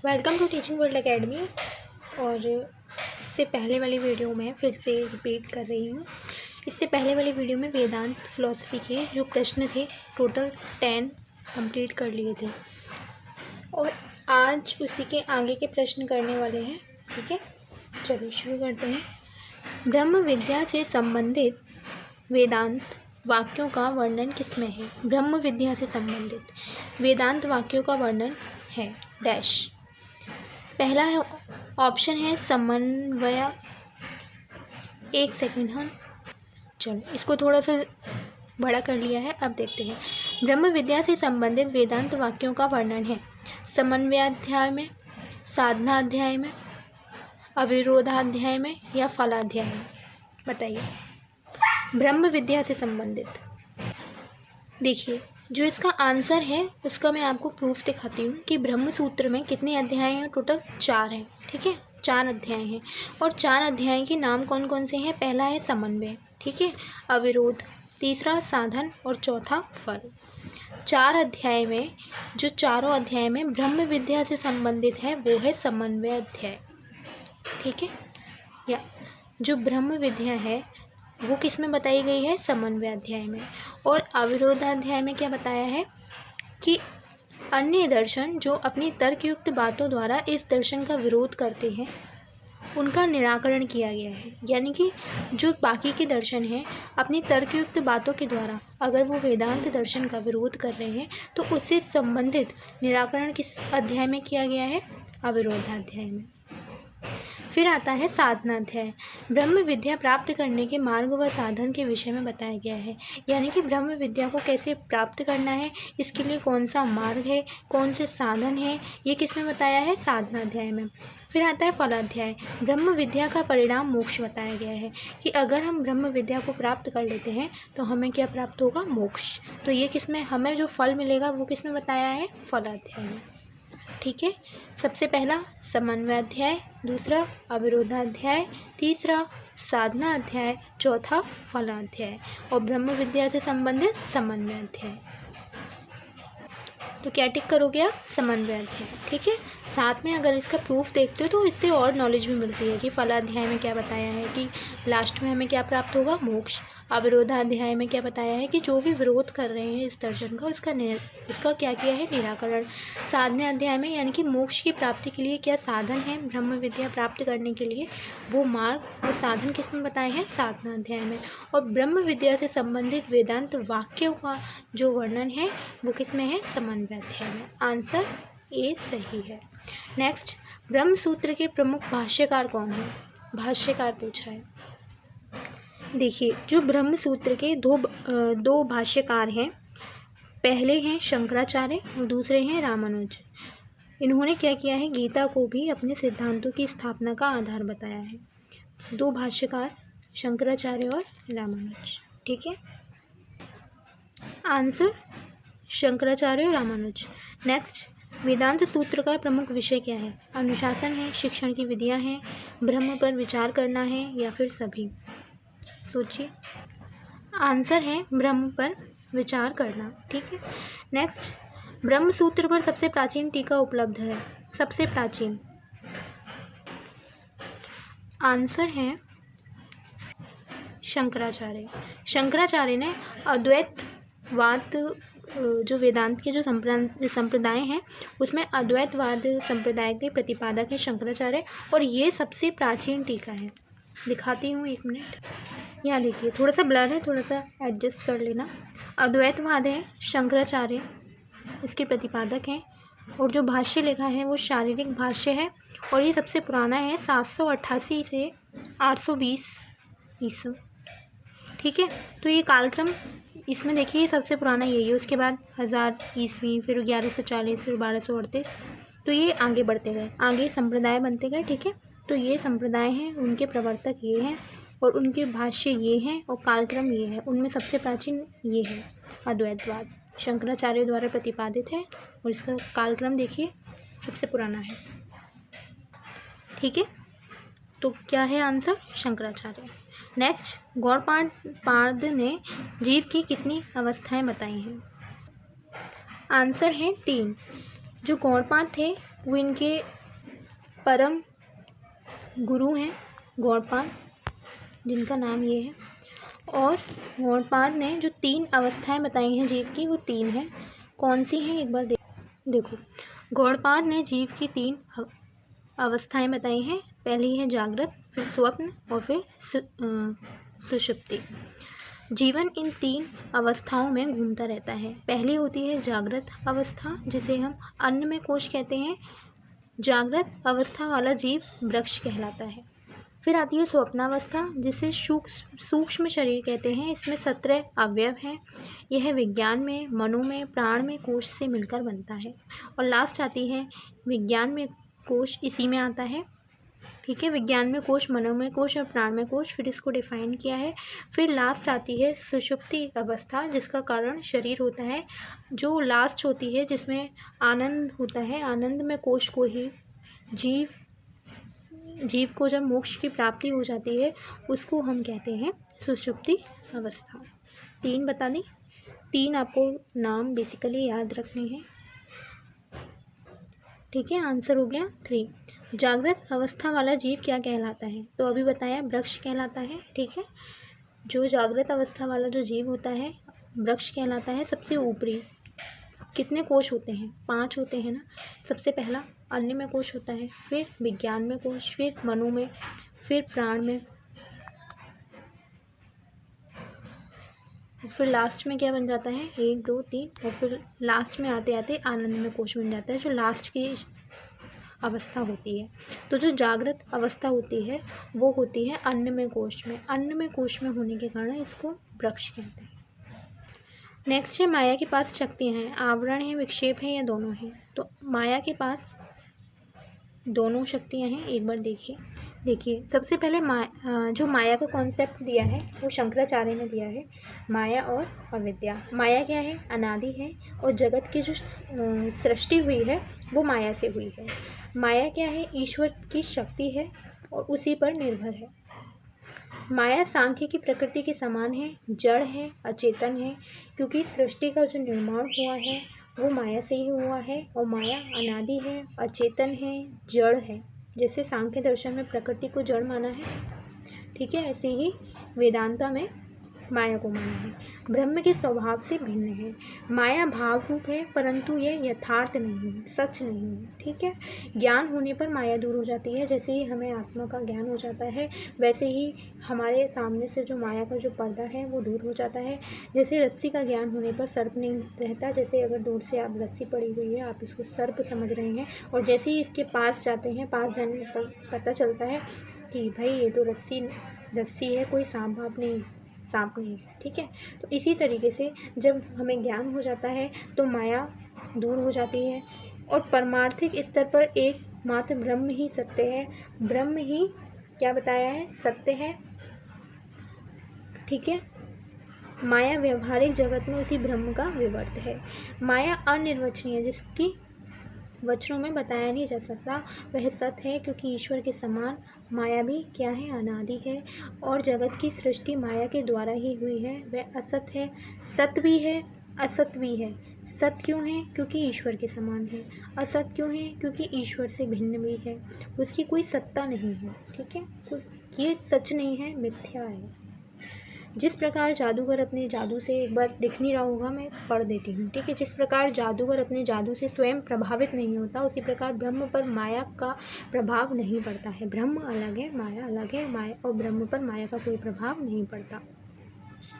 Welcome to teaching world academy. और इससे पहले वाली वीडियो में फिर से रिपीट कर रही हूँ। इससे पहले वाली वीडियो में वेदांत फिलॉसफी के जो प्रश्न थे टोटल 10 कंप्लीट कर लिए थे और आज उसी के आगे के प्रश्न करने वाले हैं। ठीक है, चलिए शुरू करते हैं। ब्रह्म विद्या से संबंधित वेदांत वाक्यों का वर्णन किसमें है? ब्रह्म विद्या से संबंधित वेदांत वाक्यों का वर्णन है डैश। पहला है ऑप्शन है समन्वय। एक सेकंड, हाँ चलो इसको थोड़ा सा बड़ा कर लिया है। अब देखते हैं। ब्रह्म विद्या से संबंधित वेदांत वाक्यों का वर्णन है समन्वयाध्याय में, साधनाध्याय में, अविरोधाध्याय में या फलाध्याय में? बताइए। ब्रह्म विद्या से संबंधित देखिए, जो इसका आंसर है उसका मैं आपको प्रूफ दिखाती हूँ कि ब्रह्म सूत्र में कितने अध्याय हैं। टोटल 4 हैं। ठीक है, 4 अध्याय हैं और 4 अध्याय के नाम कौन कौन से हैं? पहला है समन्वय, ठीक है, अविरोध, तीसरा साधन और चौथा फल। 4 अध्याय में जो चारों अध्याय में ब्रह्म विद्या से संबंधित है वो है समन्वय अध्याय। ठीक है, या जो ब्रह्म विद्या है वो किस में बताई गई है? समन्वय अध्याय में। और अविरोधाध्याय में क्या बताया है कि अन्य दर्शन जो अपनी तर्कयुक्त बातों द्वारा इस दर्शन का विरोध करते हैं उनका निराकरण किया गया है। यानी कि जो बाकी के दर्शन हैं अपनी तर्कयुक्त बातों के द्वारा अगर वो वेदांत दर्शन का विरोध कर रहे हैं तो उससे संबंधित निराकरण किस अध्याय में किया गया है? अविरोधाध्याय में। फिर आता है साधनाध्याय। ब्रह्म विद्या प्राप्त करने के मार्ग व साधन के विषय में बताया गया है। यानी कि ब्रह्म विद्या को कैसे प्राप्त करना है, इसके लिए कौन सा मार्ग है, कौन से साधन है, ये किस में बताया है? साधनाध्याय में। फिर आता है फलाध्याय। ब्रह्म विद्या का परिणाम मोक्ष बताया गया है कि अगर हम ब्रह्म विद्या को प्राप्त कर लेते हैं तो हमें क्या प्राप्त होगा? मोक्ष। तो ये किस में हमें जो फल मिलेगा वो किस में बताया है? फलाध्याय में। ठीक है, सबसे पहला समन्वय अध्याय, दूसरा अविरोधाध्याय, तीसरा साधना अध्याय, चौथा फलाध्याय और ब्रह्म विद्या से संबंधित समन्वय अध्याय। तो क्या टिक करोगे आप? समन्वय अध्याय। ठीक है, साथ में अगर इसका प्रूफ देखते हो तो इससे और नॉलेज भी मिलती है कि फलाध्याय में क्या बताया है कि लास्ट में हमें क्या प्राप्त होगा? मोक्ष। अविरोधाध्याय में क्या बताया है कि जो भी विरोध कर रहे हैं इस दर्शन का उसका क्या किया है? निराकरण। साधना अध्याय में यानी कि मोक्ष की प्राप्ति के लिए क्या साधन है ब्रह्म विद्या प्राप्त करने के लिए, वो मार्ग वो साधन किस में बताए हैं? साधना अध्याय में। और ब्रह्म विद्या से संबंधित वेदांत वाक्यों का जो वर्णन है वो किस में है? समन्वय अध्याय में। आंसर ए सही है। नेक्स्ट, ब्रह्म सूत्र के प्रमुख भाष्यकार कौन है? भाष्यकार पूछा है। देखिए, जो ब्रह्म सूत्र के दो भाष्यकार हैं, पहले हैं शंकराचार्य और दूसरे हैं रामानुज। इन्होंने क्या किया है? गीता को भी अपने सिद्धांतों की स्थापना का आधार बताया है। 2 भाष्यकार शंकराचार्य और रामानुज। ठीक है, आंसर शंकराचार्य और रामानुज। नेक्स्ट, वेदांत सूत्र का प्रमुख विषय क्या है? अनुशासन है, शिक्षण की विधियां हैं, ब्रह्म पर विचार करना है या फिर सभी? सोचिए। आंसर है ब्रह्म पर विचार करना। ठीक है, नेक्स्ट, ब्रह्म सूत्र पर सबसे प्राचीन टीका उपलब्ध है। सबसे प्राचीन आंसर है शंकराचार्य। शंकराचार्य ने अद्वैतवाद जो वेदांत के जो संप्रदाय हैं उसमें अद्वैतवाद संप्रदाय के प्रतिपादक है शंकराचार्य और ये सबसे प्राचीन टीका है। दिखाती हूँ, एक मिनट। यहाँ देखिए, थोड़ा सा ब्लर है, थोड़ा सा एडजस्ट कर लेना। अद्वैतवाद है, शंकराचार्य इसके प्रतिपादक हैं और जो भाष्य लिखा है वो शारीरिक भाष्य है और ये सबसे पुराना है, 788 से 820 ईस्वी। ठीक है, तो ये कालक्रम इसमें देखिए सबसे पुराना यही है, उसके बाद 1000 ईस्वी, फिर 1140, फिर 1238। तो ये आगे बढ़ते गए, आगे संप्रदाय बनते गए। ठीक है, तो ये संप्रदाय हैं, उनके प्रवर्तक ये हैं और उनके भाष्य ये हैं और कालक्रम ये है। उनमें सबसे प्राचीन ये है अद्वैतवाद, शंकराचार्य द्वारा प्रतिपादित है और इसका कालक्रम देखिए सबसे पुराना है। ठीक है, तो क्या है आंसर? शंकराचार्य। नेक्स्ट, गौड़पाद ने जीव की कितनी अवस्थाएं बताई हैं? आंसर है 3। जो गौड़पाद थे वो इनके परम गुरु हैं गौड़पाद, जिनका नाम ये है। और गौड़पाद ने जो 3 अवस्थाएं बताई हैं जीव की, वो 3 हैं। कौन सी हैं एक बार देखो। गौड़पाद ने जीव की 3 अवस्थाएं बताई हैं। पहली है जागृत, फिर स्वप्न और फिर सुषुप्ति। जीवन इन 3 अवस्थाओं में घूमता रहता है। पहली होती है जागृत अवस्था, जिसे हम अन्नमय कोश कहते हैं। जागृत अवस्था वाला जीव वृक्ष कहलाता है। फिर आती है स्वप्नावस्था, जिसे सूक्ष्म शरीर कहते हैं। इसमें 17 अवयव हैं। यह विज्ञान में, मनो में, प्राण में कोश से मिलकर बनता है। और लास्ट आती है विज्ञान में कोश, इसी में आता है। ठीक है, विज्ञान में कोश, मनो में कोश और प्राण में कोश, फिर इसको डिफाइन किया है। फिर लास्ट आती है सुषुप्ति अवस्था, जिसका कारण शरीर होता है। जो लास्ट होती है, जिसमें आनंद होता है। आनंद में कोश को ही जीव को जब मोक्ष की प्राप्ति हो जाती है, उसको हम कहते हैं सुषुप्ति अवस्था। 3 बता दी। 3 आपको नाम बेसिकली याद रखने हैं। ठीक है, आंसर हो गया 3। जागृत अवस्था वाला जीव क्या कहलाता है? तो अभी बताया वृक्ष कहलाता है। ठीक है, जो जागृत अवस्था वाला जो जीव होता है वृक्ष कहलाता है। सबसे ऊपरी कितने कोश होते हैं? 5 होते हैं ना। सबसे पहला अन्न में कोश होता है, फिर विज्ञान में कोश, फिर मनो में, फिर प्राण में, फिर लास्ट में क्या बन जाता है? 1 2 3, और फिर लास्ट में आते आते आनंद में कोश बन जाता है, जो लास्ट की अवस्था होती है। तो जो जागृत अवस्था होती है वो होती है अन्न में कोश में। अन्न में कोश में होने के कारण इसको वृक्ष कहते हैं। नेक्स्ट है माया के पास शक्तियाँ हैं। आवरण है, विक्षेप है, या दोनों हैं? तो माया के पास दोनों शक्तियाँ हैं। एक बार देखिए सबसे पहले जो माया का कॉन्सेप्ट दिया है वो शंकराचार्य ने दिया है। माया और अविद्या। माया क्या है? अनादि है, और जगत की जो सृष्टि हुई है वो माया से हुई है। माया क्या है? ईश्वर की शक्ति है और उसी पर निर्भर है। माया सांख्य की प्रकृति के समान है, जड़ है, अचेतन है, क्योंकि सृष्टि का जो निर्माण हुआ है वो माया से ही हुआ है। और माया अनादि है, अचेतन है, जड़ है। जैसे सांख्य दर्शन में प्रकृति को जड़ माना है, ठीक है, ऐसे ही वेदांता में माया को माना है। ब्रह्म के स्वभाव से भिन्न है। माया भाव रूप है, परंतु यह यथार्थ नहीं है, सच नहीं है। ठीक है, ज्ञान होने पर माया दूर हो जाती है। जैसे ही हमें आत्मा का ज्ञान हो जाता है, वैसे ही हमारे सामने से जो माया का जो पर्दा है वो दूर हो जाता है। जैसे रस्सी का ज्ञान होने पर सर्प नहीं रहता। जैसे अगर दूर से आप रस्सी पड़ी हुई है, आप इसको सर्प समझ रहे हैं, और जैसे ही इसके पास जाते हैं, पास जाने पर पता चलता है कि भाई ये तो रस्सी है, कोई सांप नहीं है। ठीक है, तो इसी तरीके से जब हमें ज्ञान हो जाता है तो माया दूर हो जाती है। और परमार्थिक स्तर पर एकमात्र ब्रह्म ही सत्य है। ब्रह्म ही क्या बताया है? सत्य है। ठीक है, माया व्यवहारिक जगत में उसी ब्रह्म का विवर्त है। माया अनिर्वचनीय, जिसकी वचनों में बताया नहीं जा सकता, वह सत्य है, क्योंकि ईश्वर के समान माया भी क्या है? अनादि है। और जगत की सृष्टि माया के द्वारा ही हुई है। वह असत है, सत्य भी है, असत भी है। सत्य क्यों है? क्योंकि ईश्वर के समान है। असत क्यों है? क्योंकि ईश्वर से भिन्न भी है, उसकी कोई सत्ता नहीं है। ठीक है, ये सच नहीं है, मिथ्या है। जिस प्रकार जादूगर अपने जादू से, एक बार दिख नहीं रहा होगा, मैं पढ़ देती हूँ। ठीक है, जिस प्रकार जादूगर अपने जादू से स्वयं प्रभावित नहीं होता, उसी प्रकार ब्रह्म पर माया का प्रभाव नहीं पड़ता है। ब्रह्म अलग है, माया अलग है, माया और ब्रह्म पर माया का कोई प्रभाव नहीं पड़ता।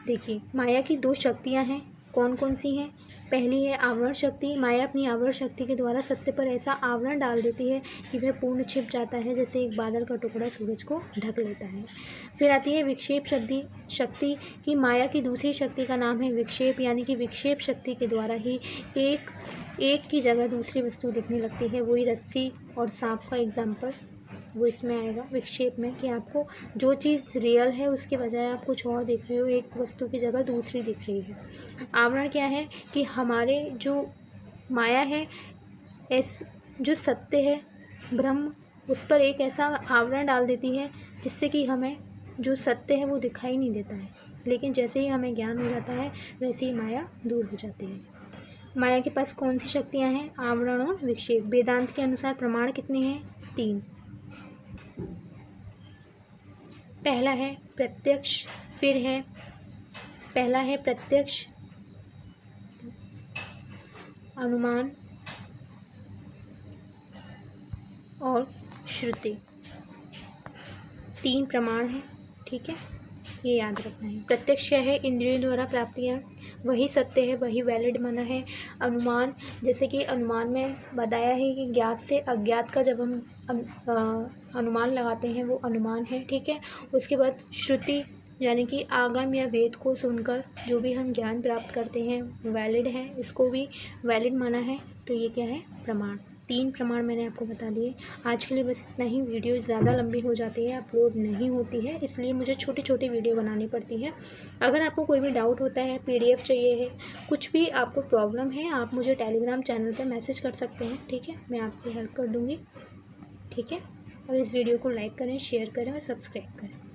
देखिए, माया की 2 शक्तियाँ हैं। कौन कौन सी हैं? पहली है आवरण शक्ति। माया अपनी आवरण शक्ति के द्वारा सत्य पर ऐसा आवरण डाल देती है कि वह पूर्ण छिप जाता है, जैसे एक बादल का टुकड़ा सूरज को ढक लेता है। फिर आती है विक्षेप शक्ति की माया की दूसरी शक्ति का नाम है विक्षेप, यानी कि विक्षेप शक्ति के द्वारा ही एक की जगह दूसरी वस्तु दिखने लगती है। वही रस्सी और सांप का एग्जाम्पल वो इसमें आएगा विक्षेप में, कि आपको जो चीज़ रियल है उसके बजाय आप कुछ और देख रहे हो, एक वस्तु की जगह दूसरी दिख रही है। आवरण क्या है? कि हमारे जो माया है, जो सत्य है ब्रह्म, उस पर एक ऐसा आवरण डाल देती है जिससे कि हमें जो सत्य है वो दिखाई नहीं देता है। लेकिन जैसे ही हमें ज्ञान हो जाता है, वैसे ही माया दूर हो जाती है। माया के पास कौन सी शक्तियाँ हैं? आवरण और विक्षेप। वेदांत के अनुसार प्रमाण कितने हैं? 3। पहला है प्रत्यक्ष, फिर है पहला है प्रत्यक्ष, अनुमान और श्रुति। 3 प्रमाण हैं, ठीक है, ये याद रखना है। प्रत्यक्ष क्या है? इंद्रियों द्वारा प्राप्तियाँ, वही सत्य है, वही वैलिड माना है। अनुमान, जैसे कि अनुमान में बताया है कि ज्ञात से अज्ञात का जब हम अनुमान लगाते हैं वो अनुमान है, ठीक है। उसके बाद श्रुति, यानी कि आगम या वेद को सुनकर जो भी हम ज्ञान प्राप्त करते हैं वैलिड है, इसको भी वैलिड माना है। तो ये क्या है? प्रमाण। 3 प्रमाण मैंने आपको बता दिए। आज के लिए बस इतना ही। वीडियो ज़्यादा लंबी हो जाती है, अपलोड नहीं होती है, इसलिए मुझे छोटी छोटी वीडियो बनानी पड़ती है। अगर आपको कोई भी डाउट होता है, PDF चाहिए है, कुछ भी आपको प्रॉब्लम है, आप मुझे टेलीग्राम चैनल पर मैसेज कर सकते हैं, ठीक है, मैं आपकी हेल्प कर दूँगी, ठीक है। और इस वीडियो को लाइक करें, शेयर करें और सब्सक्राइब करें।